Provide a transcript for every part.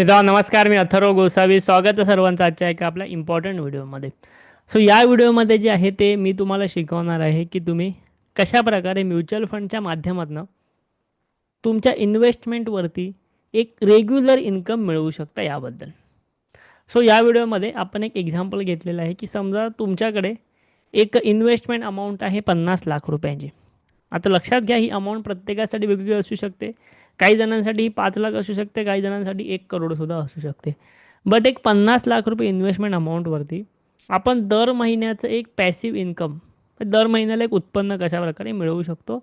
मित्रांनो नमस्कार, मी अथर्व गोसावी. स्वागत आहे सर्वांचं आजच्या एका आपल्या इम्पॉर्टंट व्हिडिओमध्ये. या व्हिडिओमध्ये जे आहे ते मी तुम्हाला शिकवणार आहे की तुम्ही कशा प्रकारे म्युच्युअल फंडच्या माध्यमातून तुमच्या इन्व्हेस्टमेंटवरती एक रेग्युलर इन्कम मिळवू शकता याबद्दल. या व्हिडिओमध्ये आपण एक एक्झाम्पल घेतलेलं आहे की समजा तुमच्याकडे एक इन्व्हेस्टमेंट अमाऊंट आहे 50 लाख रुपयांची. आता लक्षात घ्या, ही अमाऊंट प्रत्येकासाठी वेगवेगळी असू शकते. काही जणांसाठी ही 5 लाख असू शकते, काही जणांसाठी 1 करोडसुद्धा असू शकते. बट एक 50 लाख रुपये इन्व्हेस्टमेंट अमाऊंटवरती आपण दर महिन्याचं एक पॅसिव्ह इन्कम, दर महिन्याला एक उत्पन्न कशा प्रकारे मिळवू शकतो,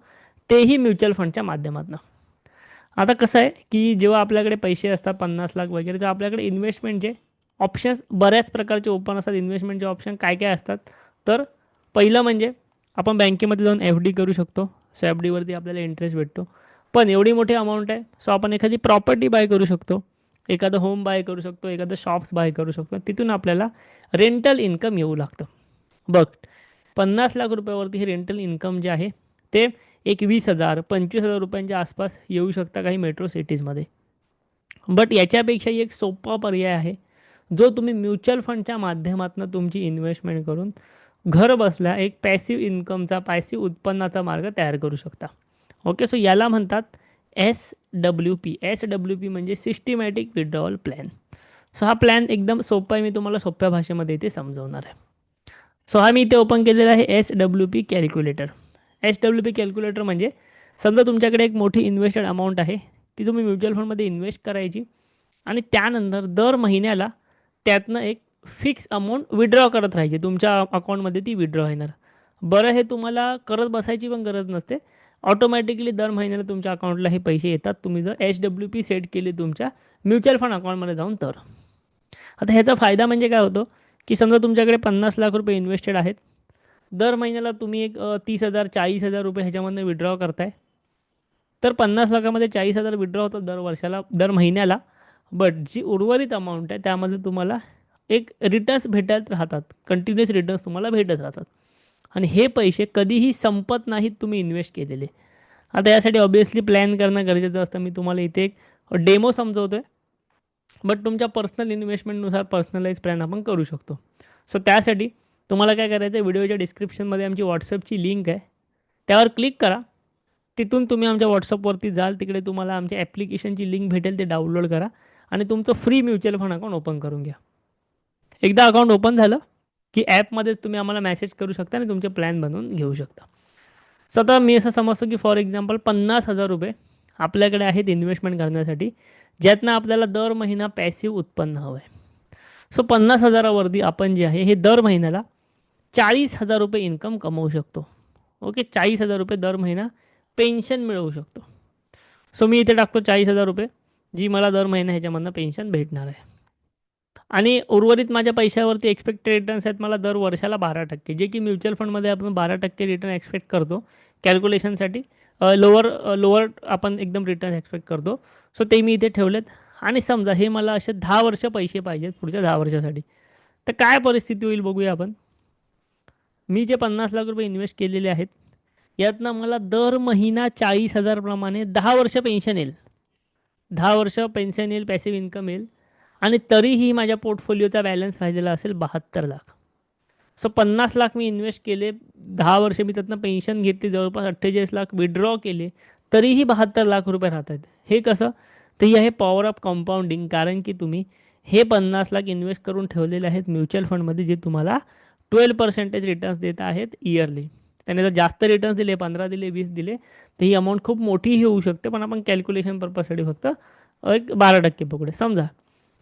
तेही म्युच्युअल फंडच्या माध्यमातून. आता कसं आहे की जेव्हा आपल्याकडे पैसे असतात 50 लाख वगैरे, तर आपल्याकडे इन्व्हेस्टमेंटचे ऑप्शन्स बऱ्याच प्रकारचे ओपन असतात. इन्व्हेस्टमेंटचे ऑप्शन काय काय असतात, तर पहिलं म्हणजे आपण बँकेमध्ये जाऊन एफ डी करू शकतो. एफ डीवरती आपल्याला इंटरेस्ट भेटतो. पण एवढी मोठी अमाऊंट आहे, आपण एखादी प्रॉपर्टी बाय करू शकतो, एखादं होम बाय करू शकतो, एखादं शॉप्स बाय करू शकतो. तिथून आपल्याला रेंटल इन्कम येऊ लागतं. बघ, 50 लाख रुपयावरती हे रेंटल इन्कम जे आहे ते एक 20,000-25,000 रुपयांच्या आसपास येऊ शकता काही मेट्रो सिटीजमध्ये. बट याच्यापेक्षाही एक सोपा पर्याय आहे, जो तुम्ही म्युच्युअल फंडच्या माध्यमातून तुमची इन्व्हेस्टमेंट करून घर बसल्या एक पॅसिव्ह इन्कमचा, पॅसिव्ह उत्पन्नाचा मार्ग तयार करू शकता. ओके, याला म्हणतात SWP. SWP म्हणजे सिस्टमॅटिक विड्रॉवल प्लॅन. हा प्लॅन एकदम सोपा आहे, मी तुम्हाला सोप्या भाषेमध्ये इथे समजवणार आहे. हा मी इथे ओपन केलेला आहे SWP कॅल्क्युलेटर. SWP कॅल्क्युलेटर म्हणजे समजा तुमच्याकडे एक मोठी इन्व्हेस्टेड अमाऊंट आहे, ती तुम्ही म्युच्युअल फंडमध्ये इन्व्हेस्ट करायची आणि त्यानंतर दर महिन्याला त्यातनं एक फिक्स अमाऊंट विड्रॉ करत राहायची. तुमच्या अकाउंटमध्ये ती विड्रॉ येणार. बरं, हे तुम्हाला करत बसायची पण गरज नसते. ऑटोमॅटिकली दर महिन्याला तुमच्या अकाउंटला हे पैसे येतात, तुम्ही जर SWP सेट केली तुमच्या म्युच्युअल फंड अकाउंटमध्ये जाऊन. तर आता ह्याचा फायदा म्हणजे काय होतो की समजा तुमच्याकडे 50 लाख रुपये इन्व्हेस्टेड आहेत, दर महिन्याला तुम्ही एक 30,000-40,000 रुपये ह्याच्यामधून विड्रॉ करताय. तर 50 लाखामध्ये 40,000 विड्रॉ होतात दर वर्षाला, दर महिन्याला. बट जी उर्वरित अमाऊंट आहे त्यामध्ये तुम्हाला एक रिटर्न्स भेटत राहतात, कंटिन्युअस रिटर्न्स तुम्हाला भेटत राहतात. आणि हे पैसे कधीही संपत नाहीत तुम्ही इन्व्हेस्ट केलेले. आता यासाठी ऑब्वियसली प्लॅन करणं गरजेचं असतं. मी तुम्हाला इथे एक डेमो समजवतो आहे. बट तुमच्या पर्सनल इन्व्हेस्टमेंटनुसार पर्सनलाइज प्लॅन आपण करू शकतो. त्यासाठी तुम्हाला काय करायचं आहे, व्हिडिओच्या डिस्क्रिप्शनमध्ये आमची व्हॉट्सअपची लिंक आहे, त्यावर क्लिक करा. तिथून तुम्ही आमच्या व्हॉट्सअपवरती जाल, तिकडे तुम्हाला आमच्या ॲप्लिकेशनची लिंक भेटेल, ते डाउनलोड करा आणि तुमचं free mutual fund account open करून घ्या. एकदा अकाउंट ओपन झालं की ॲपमध्येच तुम्ही आम्हाला मेसेज करू शकता आणि तुमचे प्लॅन बनवून घेऊ शकता. आता मी असं समजतो की फॉर एक्झाम्पल 50,000 रुपये आपल्याकडे आहेत इन्व्हेस्टमेंट करण्यासाठी, ज्यातनं आपल्याला दर महिना पॅसिव्ह उत्पन्न हवं आहे. 50,000वरती आपण जे आहे हे दर महिन्याला 40,000 रुपये इन्कम कमवू शकतो. ओके, 40,000 रुपये दर महिना पेन्शन मिळवू शकतो. मी इथे टाकतो 40,000 रुपये, जी मला दर महिना ह्याच्यामधनं पेन्शन भेटणार आहे. आणि उर्वरित माझ्या पैशावरती एक्सपेक्टेड रिटर्न्स आहेत मला दर वर्षाला 12%, जे की म्युच्युअल फंडमध्ये आपण 12% रिटर्न एक्सपेक्ट करतो कॅल्क्युलेशनसाठी. लोअर आपण एकदम रिटर्न एक्सपेक्ट करतो. ते मी इथे ठेवलेत. आणि समजा हे मला असे 10 वर्ष पैसे पाहिजेत पुढच्या 10 वर्षासाठी, तर काय परिस्थिती होईल बघूया आपण. मी जे 50 लाख रुपये इन्व्हेस्ट केलेले आहेत, यातनं मला दर महिना 40,000 प्रमाणे 10 वर्ष पेन्शन येईल. 10 वर्ष पेन्शन येईल, पॅसिव्ह इन्कम येईल. आणि तरीही माझ्या पोर्टफोलिओचा बॅलन्स राहिलेला असेल 72 लाख. 50 लाख मी इन्व्हेस्ट केले, 10 वर्ष मी त्यातनं पेन्शन घेतली, जवळपास 48 लाख विड्रॉ केले, तरीही 72 लाख रुपये राहत आहेत. हे कसं? तर ही आहे पॉवर ऑफ कंपाऊंडिंग. कारण की तुम्ही हे 50 लाख इन्व्हेस्ट करून ठेवलेले आहेत म्युच्युअल फंडमध्ये, जे तुम्हाला 12% रिटर्न्स देत आहेत इयरली. त्याने जर जास्त रिटर्न्स दिले, 15 दिले, 20 दिले, तर ही अमाऊंट खूप मोठीही होऊ शकते. पण आपण कॅल्क्युलेशन पर्पजसाठी फक्त एक 12% पकडे. समजा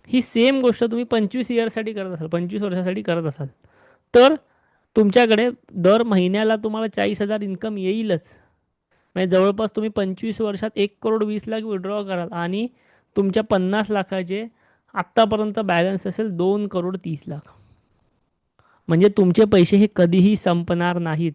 ही सेम गोष्ट तुम्ही 25 इयर्ससाठी करत असाल, 25 वर्षासाठी करत असाल, तर तुमच्याकडे दर महिन्याला तुम्हाला 40,000 इन्कम येईलच. म्हणजे जवळपास तुम्ही 25 वर्षात 1,20,00,000 विड्रॉ कराल आणि तुमच्या 50 लाखाचे आत्तापर्यंत बॅलन्स असेल 2,30,00,000. म्हणजे तुमचे पैसे हे कधीही संपणार नाहीत.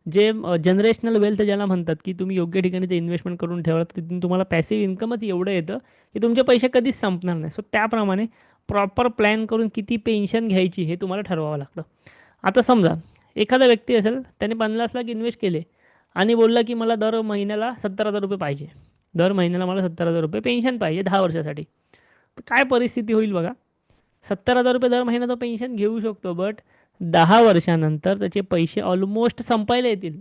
जे जनरेशनल वेल्थ ज्याला म्हणतात, की तुम्ही योग्य ठिकाणी ते इन्व्हेस्टमेंट करून ठेवलं, तर तिथून तुम्हाला पॅसिव्ह इन्कमच एवढं येतं की तुमचे पैसे कधीच संपणार नाही. त्याप्रमाणे प्रॉपर प्लॅन करून किती पेन्शन घ्यायची हे तुम्हाला ठरवावं लागतं. आता समजा एखादा व्यक्ती असेल, त्याने 50 लाख इन्व्हेस्ट केले आणि बोलला की मला दर महिन्याला 70,000 रुपये पाहिजे, दर महिन्याला मला 70,000 रुपये पेन्शन पाहिजे 10 वर्षासाठी. तर काय परिस्थिती होईल बघा. 70,000 रुपये दर महिना तो पेन्शन घेऊ शकतो, बट 10 वर्षानंतर त्याचे पैसे ऑलमोस्ट संपायला येतील.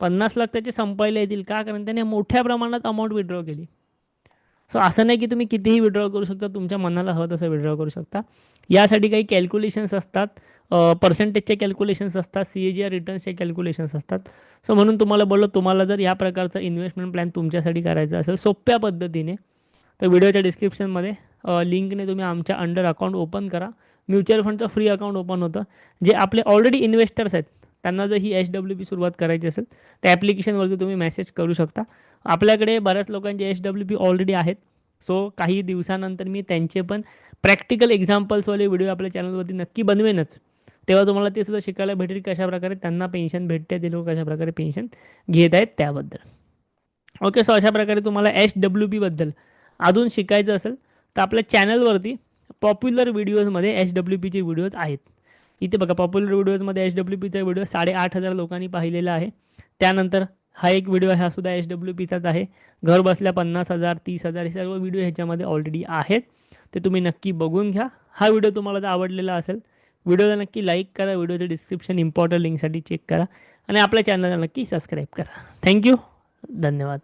50 लाख त्याचे संपायला येतील. का? कारण त्याने मोठ्या प्रमाणात अमाऊंट विड्रॉ केली. सो असं नाही की तुम्ही कितीही विड्रॉ करू शकता, तुमच्या मनाला हवं तसं विड्रॉ करू शकता. यासाठी काही कॅल्क्युलेशन्स असतात, पर्सेंटेजचे कॅल्क्युलेशन्स असतात, CAGR रिटर्न्सचे कॅल्क्युलेशन्स असतात. सो म्हणून तुम्हाला बोललो, तुम्हाला जर या प्रकारचा इन्व्हेस्टमेंट प्लॅन तुमच्यासाठी करायचा असेल सोप्या पद्धतीने, तर व्हिडिओच्या डिस्क्रिप्शनमध्ये लिंकने तुम्ही आमच्या अंडर अकाउंट ओपन करा. म्युच्युअल फंडचं फ्री अकाउंट ओपन होतं. जे आपले ऑलरेडी इन्व्हेस्टर्स आहेत त्यांना जर ही HWP सुरुवात करायची असेल त्या ॲप्लिकेशनवरती तुम्ही मेसेज करू शकता. आपल्याकडे बऱ्याच लोकांचे HWP ऑलरेडी आहेत. सो काही दिवसानंतर मी त्यांचे पण प्रॅक्टिकल एक्झाम्पल्सवाले व्हिडिओ आपल्या चॅनलवरती नक्की बनवेनच. तेव्हा तुम्हाला ते सुद्धा शिकायला भेटेल, कशाप्रकारे त्यांना पेन्शन भेटते, ते लोक कशाप्रकारे पेन्शन घेत आहेत त्याबद्दल. ओके, सो अशा प्रकारे तुम्हाला HWPबद्दल अजून शिकायचं असेल तर आपल्या चॅनलवरती पॉप्युलर व्हिडिओजमध्ये HWPचे व्हिडिओज आहेत. इथे बघा, पॉप्युलर व्हिडिओजमध्ये HWPचा व्हिडिओ 8,500 लोकांनी पाहिलेला आहे. त्यानंतर हा एक व्हिडिओ हा सुद्धा HWPचाच आहे. घर बसल्या 50,000 30,000 हे सर्व व्हिडिओ ह्याच्यामध्ये ऑलरेडी आहेत. ते तुम्ही नक्की बघून घ्या. हा व्हिडिओ तुम्हाला जर आवडलेला असेल, व्हिडिओला नक्की लाईक करा, व्हिडिओचं डिस्क्रिप्शन इम्पॉर्टंट लिंकसाठी चेक करा आणि आपल्या चॅनलला नक्की सबस्क्राईब करा. थँक्यू, धन्यवाद.